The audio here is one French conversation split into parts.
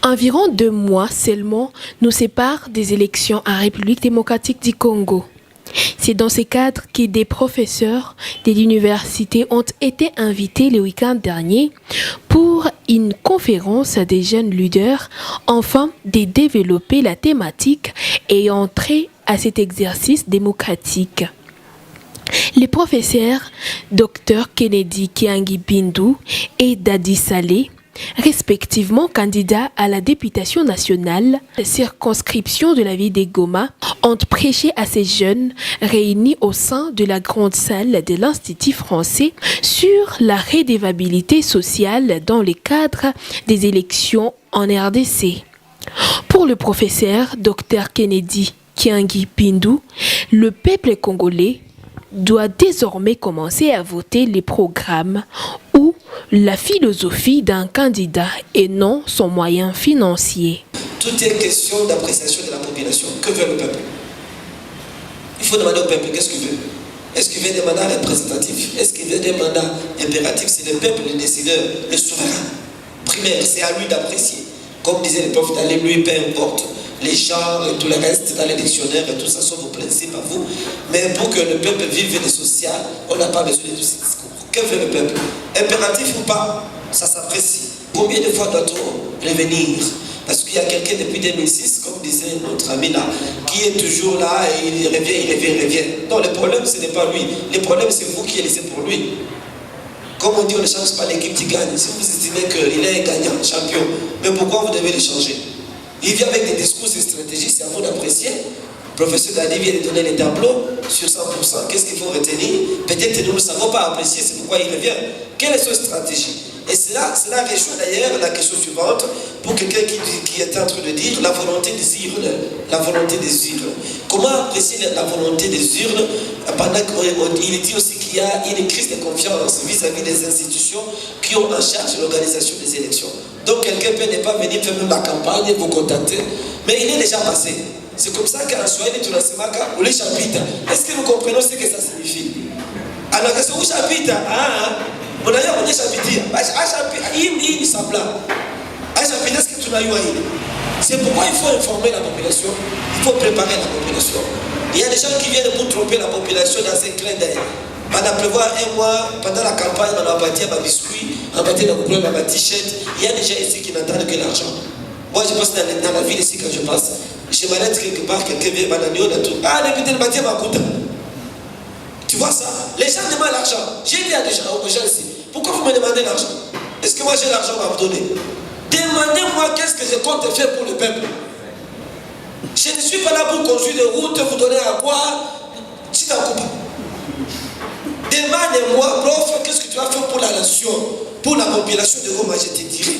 Environ 2 mois seulement nous séparent des élections en République démocratique du Congo. C'est dans ce cadre que des professeurs de l'université ont été invités le week-end dernier pour une conférence des jeunes leaders afin de développer la thématique et entrer à cet exercice démocratique. Les professeurs Dr Kennedy Kiangi Bindu et Dadi Saleh, respectivement candidats à la députation nationale, la circonscription de la ville de Goma, ont prêché à ces jeunes réunis au sein de la grande salle de l'Institut français sur la redevabilité sociale dans le cadre des élections en RDC. Pour le professeur Dr Kennedy Kiangi Bindu, le peuple congolais doit désormais commencer à voter les programmes ou la philosophie d'un candidat et non son moyen financier. Tout est question d'appréciation de la population. Que veut le peuple? Il faut demander au peuple qu'est-ce qu'il veut. Est-ce qu'il veut des mandats représentatifs? Est-ce qu'il veut des mandats impératifs? C'est le peuple, le décideur, le souverain primaire. C'est à lui d'apprécier. Comme disait le prophète Ali, lui, peu importe. Les chants et tout le reste dans les dictionnaires et tout ça sont vos principes à vous. Mais pour que le peuple vive le social, on n'a pas besoin de tous ces discours. Que fait le peuple? Impératif ou pas? Ça s'apprécie. Combien de fois doit-on revenir? Parce qu'il y a quelqu'un depuis 2006, comme disait notre ami là, qui est toujours là et il revient. Non, le problème ce n'est pas lui. Le problème c'est vous qui élisez pour lui. Comme on dit, on ne change pas l'équipe qui gagne. Si vous estimez qu'il est un gagnant, champion, mais pourquoi vous devez le changer? Il vient avec des discours et stratégies, c'est à vous d'apprécier. Le professeur Dadi vient de donner les tableaux sur 100%. Qu'est-ce qu'il faut retenir? Peut-être que nous ne savons pas apprécier, c'est pourquoi il revient. Quelle est sa stratégie? Et cela rejoint d'ailleurs la question suivante pour quelqu'un qui est en train de dire la volonté des urnes. La volonté des urnes. Comment apprécier la volonté des urnes pendant qu'il dit aussi qu'il y a une crise de confiance vis-à-vis des institutions qui ont en charge l'organisation des élections. Donc quelqu'un peut ne pas venir faire même la campagne, vous contacter, mais il est déjà passé. C'est comme ça qu'en Swahili, tu n'as pas ou les chapitres. Est-ce que nous comprenons ce que ça signifie? Alors que c'est où chapitre? On a eu un chapitre. Il s'appelle. Un chapitre, est-ce que tu n'as eu? C'est pourquoi il faut informer la population, il faut préparer la population. Il y a des gens qui viennent pour tromper la population dans un clin d'œil. Pendant prévoir un mois, pendant la campagne, on a bâti un biscuit, on a bâti un t-shirt. Il y a des gens ici qui n'entendent que l'argent. Moi, je passe dans la ville ici quand je passe. Je m'arrête quelque part, quelqu'un vient à tout. Ah, député de bâtir ma coûte. Tu vois ça? Les gens demandent l'argent. J'ai dit à des gens ici, pourquoi vous me demandez l'argent? Est-ce que moi j'ai l'argent à vous donner? Demandez-moi qu'est-ce que je compte faire pour le peuple. Je ne suis pas là pour construire des routes, vous donner à boire. Si t'en coupes. Demandez-moi, prof, qu'est-ce que tu vas faire pour la nation, pour la population de Goma, je te dirai.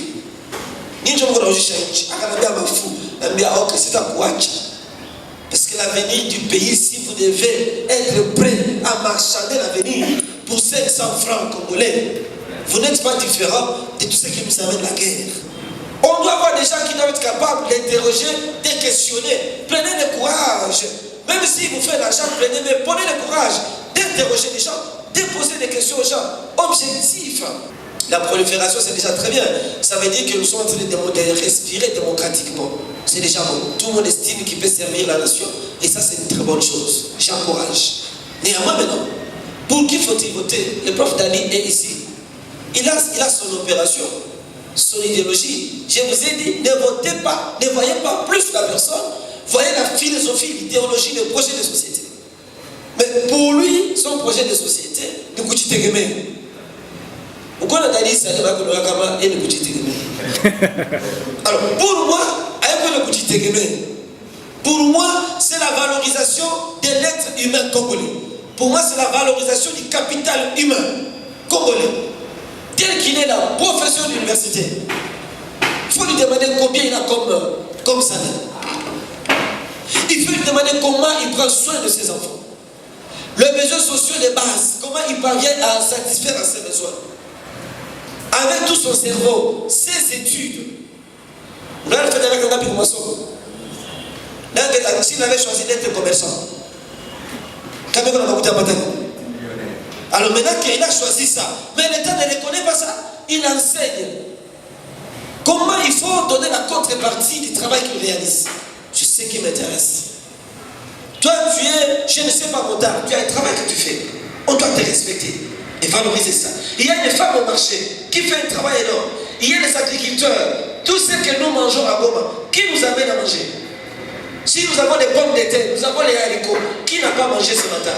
Parce que l'avenir du pays, si vous devez être prêt à marchander l'avenir pour 500 francs congolais, vous n'êtes pas différent de tous ceux qui nous amènent la guerre. On doit avoir des gens qui doivent être capables d'interroger, de questionner. Prenez le courage. Même si vous faites l'argent, prenez le courage d'interroger les gens, de poser des questions aux gens. Objectif. La prolifération, c'est déjà très bien. Ça veut dire que nous sommes en train de respirer démocratiquement. C'est déjà bon. Tout le monde estime qu'il peut servir la nation. Et ça, c'est une très bonne chose. J'encourage. Néanmoins, maintenant, pour qui faut-il voter? Le prof Dali est ici. Il a son opération, son idéologie. Je vous ai dit, ne votez pas, ne voyez pas plus la personne, voyez la philosophie, l'idéologie, le projet de société. Mais pour lui, son projet de société, ne coûte pas. Pourquoi on a dit ça? Alors, pour moi, pour moi, c'est la valorisation de l'être humain congolais. Pour moi, c'est la valorisation du capital humain congolais. Tel qu'il est là, professeur d'université. Il faut lui demander combien il a comme salaire. Il faut lui demander comment il prend soin de ses enfants. Les besoins sociaux de base, comment il parvient à satisfaire à ses besoins. Avec tout son cerveau, ses études. S'il avait choisi d'être commerçant, alors maintenant qu'il a choisi ça, mais l'État ne reconnaît pas ça, il enseigne. Comment il faut donner la contrepartie du travail qu'il réalise. Je sais qui m'intéresse. Toi, tu es, je ne sais pas, motard, tu as un travail que tu fais. On doit te respecter et valoriser ça. Il y a une femme au marché qui fait un travail énorme. Il y a les agriculteurs, tout ce que nous mangeons à Goma, qui nous amène à manger. Si nous avons des pommes de terre, nous avons les haricots, qui n'a pas mangé ce matin?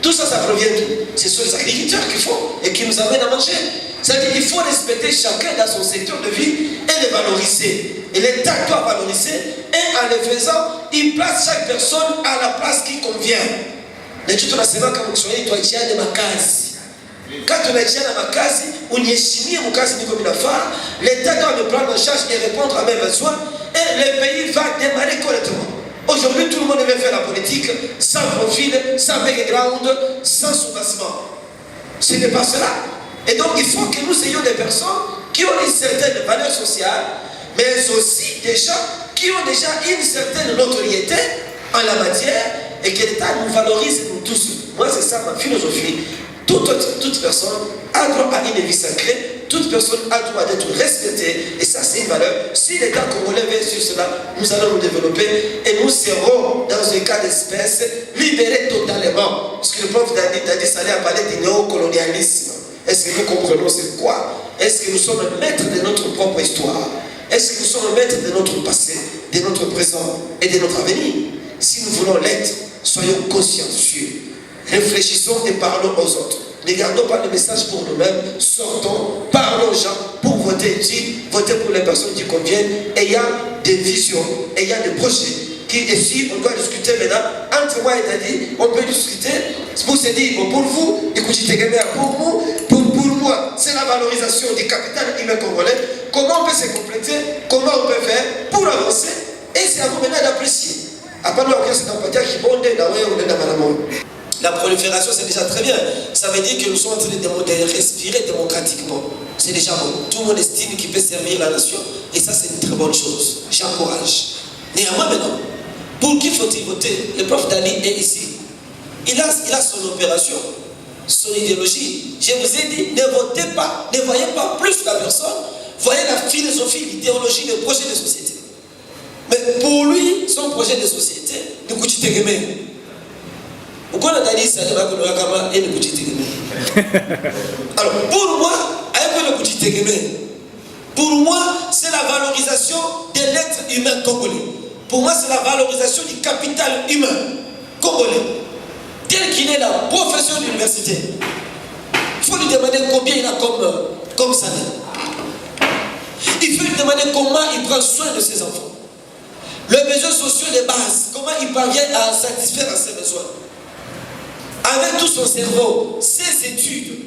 Tout ça, ça provient d'où? Ce sont les agriculteurs qui font et qui nous amènent à manger. C'est-à-dire qu'il faut respecter chacun dans son secteur de vie et le valoriser. Et l'État doit valoriser et en le faisant, il place chaque personne à la place qui convient. Quand on est à ma case, on y est chimie, mon case comme une femme, l'État doit me prendre en charge et répondre à mes besoins et le pays va démarrer correctement. Aujourd'hui, tout le monde veut faire la politique sans profil, sans background, sans soubassement. Ce n'est pas cela. Et donc, il faut que nous ayons des personnes qui ont une certaine valeur sociale, mais aussi des gens qui ont déjà une certaine notoriété en la matière et que l'État nous valorise, nous tous. Moi, c'est ça ma philosophie. Toute personne a droit à une vie sacrée, toute personne a droit d'être respectée, et ça c'est une valeur. Si l'État congolais veut sur cela, nous allons nous développer et nous serons dans un cas d'espèce libérés totalement. Parce que le prof Dadi Salé a parlé du néocolonialisme. Est-ce que nous comprenons c'est quoi? Est-ce que nous sommes maîtres de notre propre histoire? Est-ce que nous sommes maîtres de notre passé, de notre présent et de notre avenir? Si nous voulons l'être, soyons consciencieux. Réfléchissons et parlons aux autres. Ne gardons pas le message pour nous-mêmes. Sortons, parlons aux gens pour voter utile, voter pour les personnes qui conviennent, ayant des visions, ayant des projets. Qui ici, on doit discuter maintenant. Entre moi et Dadi, on peut discuter pour se dire, bon, pour vous, écoutez, pour moi, c'est la valorisation du capital humain congolais. Comment on peut se compléter, comment on peut faire pour avancer, et c'est à vous maintenant d'apprécier. À part là, c'est un parti qui bonde, la prolifération, c'est déjà très bien. Ça veut dire que nous sommes en train de respirer démocratiquement. C'est déjà bon. Tout le monde estime qu'il peut servir la nation. Et ça, c'est une très bonne chose. J'encourage. Néanmoins, maintenant, pour qui faut-il voter? Le prof Dali est ici. Il a son opération, son idéologie. Je vous ai dit, ne votez pas, ne voyez pas plus la personne, voyez la philosophie, l'idéologie, le projet de société. Mais pour lui, son projet de société, ne coûte rien. Pourquoi on a dit ça? Alors, pour moi, pour moi, c'est la valorisation de l'être humain congolais. Pour moi, c'est la valorisation du capital humain congolais. Tel qu'il est là, professeur d'université. Il faut lui demander combien il a comme salaire. Il faut lui demander comment il prend soin de ses enfants. Les besoins sociaux de base, comment il parvient à satisfaire à ses besoins. Avec tout son cerveau, ses études.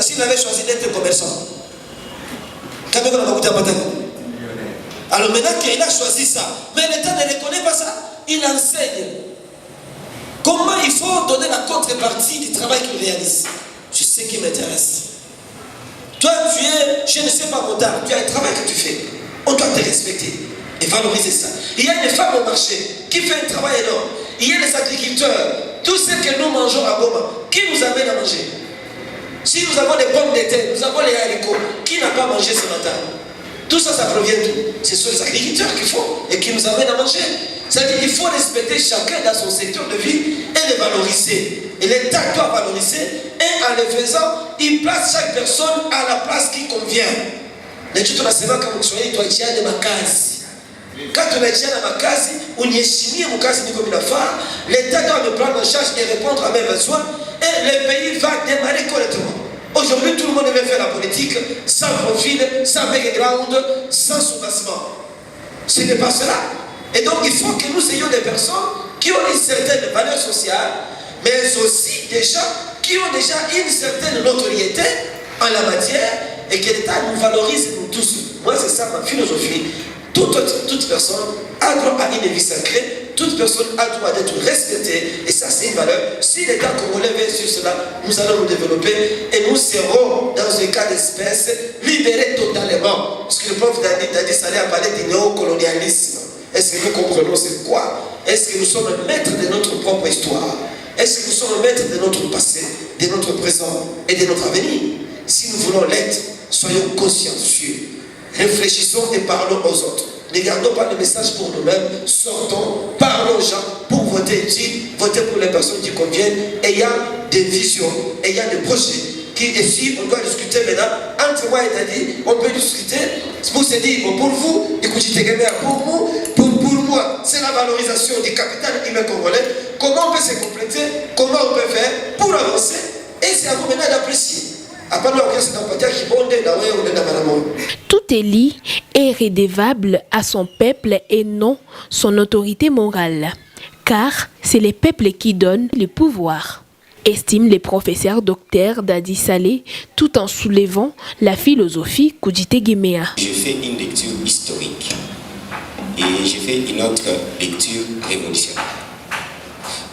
S'il avait choisi d'être commerçant, alors maintenant qu'il a choisi ça, mais l'État ne reconnaît pas ça, il enseigne. Comment il faut donner la contrepartie du travail qu'il réalise? Je sais qui m'intéresse. Toi, tu es, je ne sais pas, motard, tu as un travail que tu fais. On doit te respecter et valoriser ça. Il y a une femme au marché qui fait un travail énorme. Il y a les agriculteurs, tout ce que nous mangeons à Goma, qui nous amène à manger. Si nous avons des pommes de terre, nous avons les haricots, qui n'a pas mangé ce matin? Tout ça, ça provient d'où? Ce sont les agriculteurs qui font et qui nous amènent à manger. C'est-à-dire qu'il faut respecter chacun dans son secteur de vie et le valoriser. Et l'État doit valoriser et en le faisant, il place chaque personne à la place qui convient. Quand on est à ma case, on y est chimie, mon case comme une femme, l'État doit me prendre en charge et répondre à mes besoins et le pays va démarrer correctement. Aujourd'hui, tout le monde veut faire la politique sans profil, sans background, sans soubassement. Ce n'est pas cela. Et donc, il faut que nous ayons des personnes qui ont une certaine valeur sociale, mais aussi des gens qui ont déjà une certaine notoriété en la matière et que l'État nous valorise, nous tous. Moi, c'est ça ma philosophie. Toute personne a droit à une vie sacrée, toute personne a droit d'être respectée, et ça c'est une valeur. Si l'État congolais veut sur cela, nous allons nous développer et nous serons dans un cas d'espèce libérés totalement. Parce que le prof Dadi Salé a parlé du néocolonialisme. Est-ce que nous comprenons c'est quoi? Est-ce que nous sommes maîtres de notre propre histoire? Est-ce que nous sommes maîtres de notre passé, de notre présent et de notre avenir? Si nous voulons l'être, soyons consciencieux. Réfléchissons et parlons aux autres. Ne gardons pas le message pour nous-mêmes. Sortons, parlons aux gens pour voter utile, voter pour les personnes qui conviennent, ayant des visions, ayant des projets. Qui ici, on doit discuter maintenant entre moi et Dadi. On peut discuter pour se dire, bon, pour vous, écoutez, pour moi, c'est la valorisation du capital humain congolais. Comment on peut se compléter, comment on peut faire pour avancer. Et c'est à vous maintenant d'apprécier. Tout élit est rédévable à son peuple et non son autorité morale, car c'est les peuples qui donnent le pouvoir, estiment les professeurs Dr Dadi Saleh, tout en soulevant la philosophie Kudjite Gemea. J'ai fait une lecture historique et j'ai fait une autre lecture révolutionnaire.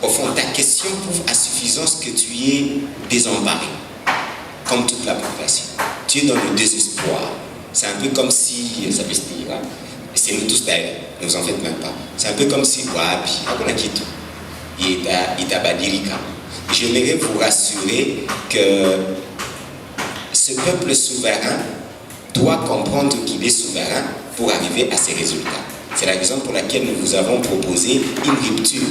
Au fond, ta question prouve à suffisance que tu es désemparé, comme toute la population. Tu es dans le désespoir. C'est un peu comme si, ça peut se dire, c'est nous tous d'ailleurs, ne vous en faites même pas. C'est un peu comme si, j'aimerais vous rassurer que ce peuple souverain doit comprendre qu'il est souverain pour arriver à ses résultats. C'est la raison pour laquelle nous vous avons proposé une rupture.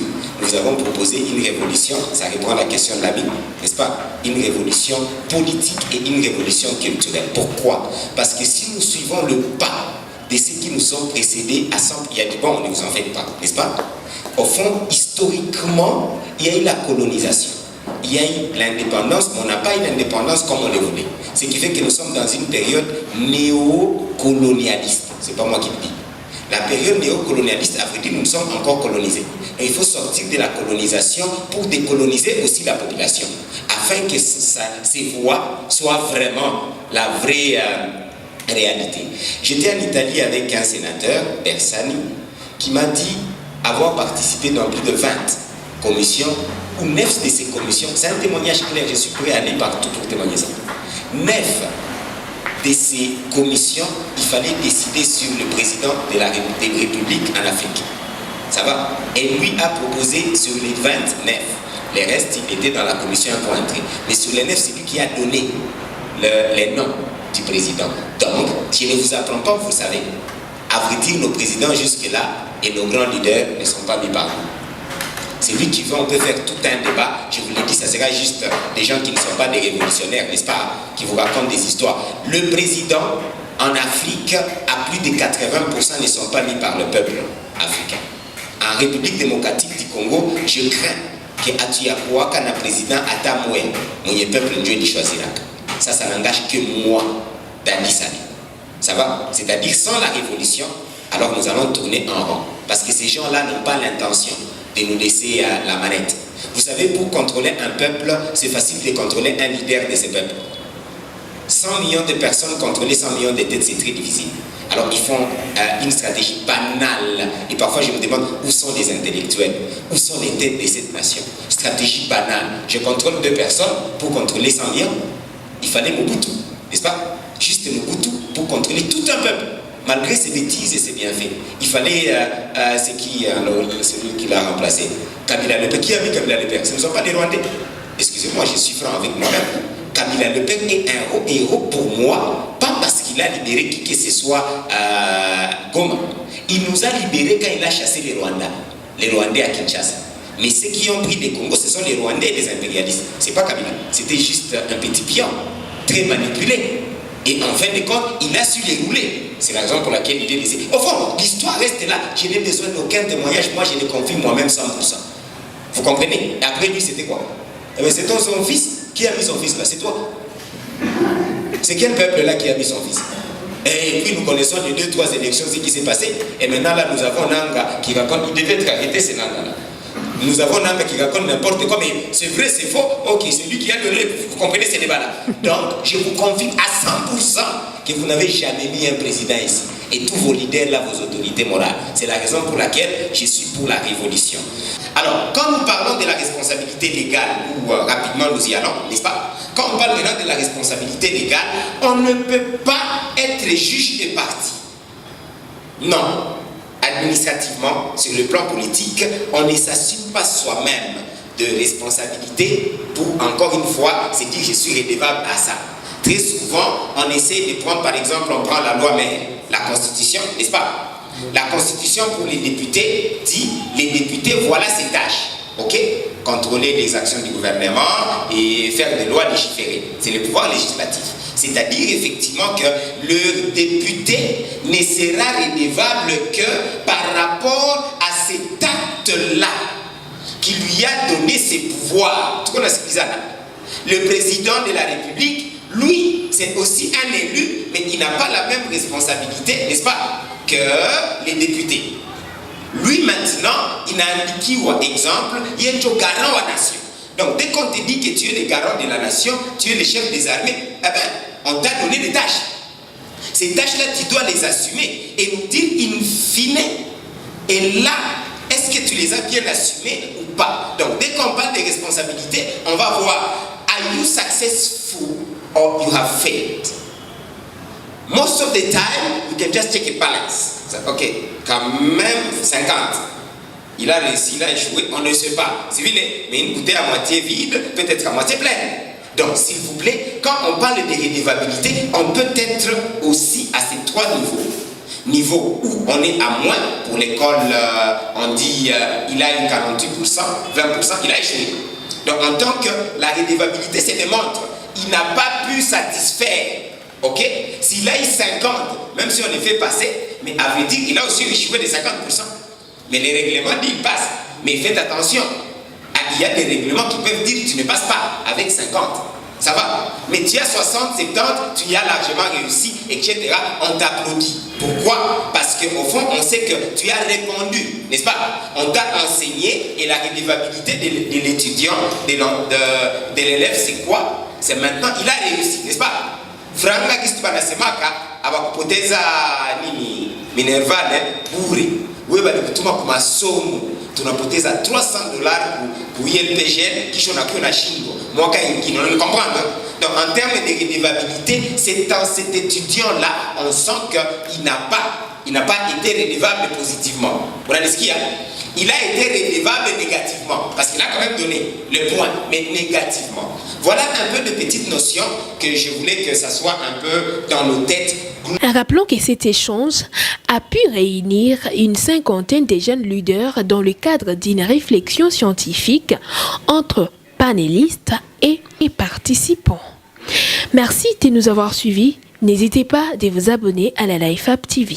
Nous avons proposé une révolution, ça répond à la question de la Bible, n'est-ce pas? Une révolution politique et une révolution culturelle. Pourquoi? Parce que si nous suivons le pas de ceux qui nous sont précédés, il y a du bon, ne vous en faites pas, n'est-ce pas? Au fond, historiquement, il y a eu la colonisation. Il y a eu l'indépendance, mais on n'a pas eu l'indépendance comme on le voulait. Ce qui fait que nous sommes dans une période néocolonialiste. C'est pas moi qui le dis. La période néocolonialiste, à vrai dire, nous sommes encore colonisés. Et il faut sortir de la colonisation pour décoloniser aussi la population, afin que ces voix soient vraiment la vraie réalité. J'étais en Italie avec un sénateur, Bersani, qui m'a dit avoir participé dans plus de 20 commissions, ou 9 de ces commissions, c'est un témoignage clair, je suis prêt à aller partout pour témoigner ça. 9 de ces commissions, il fallait décider sur le président de la République en Afrique. Ça va? Et lui a proposé sur les 29. Les restes, il était dans la commission pour entrer. Mais sur les 9, c'est lui qui a donné les noms du président. Donc, je ne vous apprends pas, vous savez. À vrai dire, nos présidents jusque-là et nos grands leaders ne sont pas mis par nous. C'est lui qui veut, on peut faire tout un débat. Je vous l'ai dit, ça sera juste des gens qui ne sont pas des révolutionnaires, n'est-ce pas, qui vous racontent des histoires. Le président en Afrique, à plus de 80% ne sont pas mis par le peuple africain. En République démocratique du Congo, je crains que Atuyakuaka na président Atamoué, mon peuple Dieu dit choisira. Ça n'engage que moi, Dadi Saleh. Ça va? C'est-à-dire sans la révolution, alors nous allons tourner en rond. Parce que ces gens-là n'ont pas l'intention de nous laisser la manette. Vous savez, pour contrôler un peuple, c'est facile de contrôler un leader de ce peuple. 100 millions de personnes contrôler 100 millions de têtes, c'est très difficile. Alors ils font une stratégie banale. Et parfois je me demande où sont les intellectuels, où sont les têtes de cette nation. Stratégie banale. Je contrôle 2 personnes pour contrôler 100 millions. Il fallait Mobutu, n'est-ce pas? Juste Mobutu pour contrôler tout un peuple. Malgré ses bêtises et ses bienfaits. Il fallait celui qui l'a remplacé. Kabila Le Pen. Qui a vu Kabila Le Pen? Ce ne sont pas des Rwandais. Excusez-moi, je suis franc avec moi-même. Kabila Le Pen est un héros pour moi, pas parce qu'il a libéré qui que ce soit Goma. Il nous a libérés quand il a chassé les Rwandais à Kinshasa. Mais ceux qui ont pris les Congos, ce sont les Rwandais et les impérialistes. C'est pas Kabila. C'était juste un petit pion, très manipulé. Et en fin de compte, il a su les rouler. C'est la raison pour laquelle il est laissé. Au fond, l'histoire reste là. Je n'ai besoin d'aucun témoignage. Moi, je le confie moi-même 100%. Vous comprenez? Et après lui, c'était quoi? Eh bien, c'est son fils. Qui a mis son fils là? C'est toi. C'est quel peuple là qui a mis son fils? Et puis nous connaissons les 2-3 élections, ce qui s'est passé. Et maintenant là, nous avons Nanga qui raconte. Il devait être arrêté, c'est Nanga là. Nous avons Nanga qui raconte n'importe quoi, mais c'est vrai, c'est faux. Ok, c'est lui qui a donné. Vous comprenez ces débats-là? Donc, je vous confirme à 100% que vous n'avez jamais mis un président ici. Et tous vos leaders là, vos autorités morales. C'est la raison pour laquelle je suis pour la révolution. Alors, quand nous parlons de la responsabilité légale, ou rapidement nous y allons, n'est-ce pas? Quand on parle maintenant de la responsabilité légale, on ne peut pas être juge et parti. Non. Administrativement, sur le plan politique, on ne s'assume pas soi-même de responsabilité pour, encore une fois, se dire je suis redevable à ça. Très souvent, on essaie de prendre, par exemple, on prend la loi, mais la Constitution, n'est-ce pas? La Constitution pour les députés dit, les députés, voilà ses tâches. Ok? Contrôler les actions du gouvernement et faire des lois légiférées. C'est le pouvoir législatif. C'est-à-dire effectivement que le député ne sera redevable que par rapport à cet acte-là qui lui a donné ses pouvoirs. Tout le monde a ce qu'il a là. Le président de la République, lui, c'est aussi un élu, mais il n'a pas la même responsabilité, n'est-ce pas, que les députés. Lui, maintenant, il a indiqué, exemple, il est un garant à la nation. Donc, dès qu'on te dit que tu es le garant de la nation, tu es le chef des armées, eh bien, on t'a donné des tâches. Ces tâches-là, tu dois les assumer et nous dire in fine, et là, est-ce que tu les as bien assumées ou pas? Donc, dès qu'on parle des responsabilités, on va voir, are you successful or you have failed? Most of the time, you can just take a balance. Ok, quand même 50. Il a réussi, il a échoué, on ne sait pas. C'est vide, mais une bouteille à moitié vide, peut-être à moitié pleine. Donc, s'il vous plaît, quand on parle de redevabilité, on peut être aussi à ces trois niveaux. Niveau où on est à moins, pour l'école, on dit il a eu 48%, 20%, il a échoué. Donc, en tant que la redevabilité se démontre, il n'a pas pu satisfaire. Ok? S'il a eu 50, même si on les fait passer, mais à vrai dire, il a aussi échoué de 50%. Mais les règlements disent qu'il passe. Mais faites attention. Il y a des règlements qui peuvent dire que tu ne passes pas avec 50. Ça va? Mais tu as 60, 70, tu y as largement réussi, etc. On t'applaudit. Pourquoi? Parce qu'au fond, on sait que tu as répondu, n'est-ce pas? On t'a enseigné et la redevabilité de l'étudiant, de l'élève, c'est quoi? C'est maintenant, il a réussi, n'est-ce pas? Franga kistu banasemaka abakupoteza nini minerval bure wewe balikutuma kwa masomo tunapoteza $300 pour ILPGN kisha unakuwa na shingo mwaka ingine, on comprend. Donc en termes de redevabilité, c'est dans cet étudiant là on sent qu'il n'a pas été redevable positivement. Vous avez ce qu'il y a? Il a été redevable négativement, parce qu'il a quand même donné le point, mais négativement. Voilà un peu de petites notions que je voulais que ça soit un peu dans nos têtes. Rappelons que cet échange a pu réunir une cinquantaine de jeunes leaders dans le cadre d'une réflexion scientifique entre panélistes et participants. Merci de nous avoir suivis. N'hésitez pas à vous abonner à la LifeHub TV.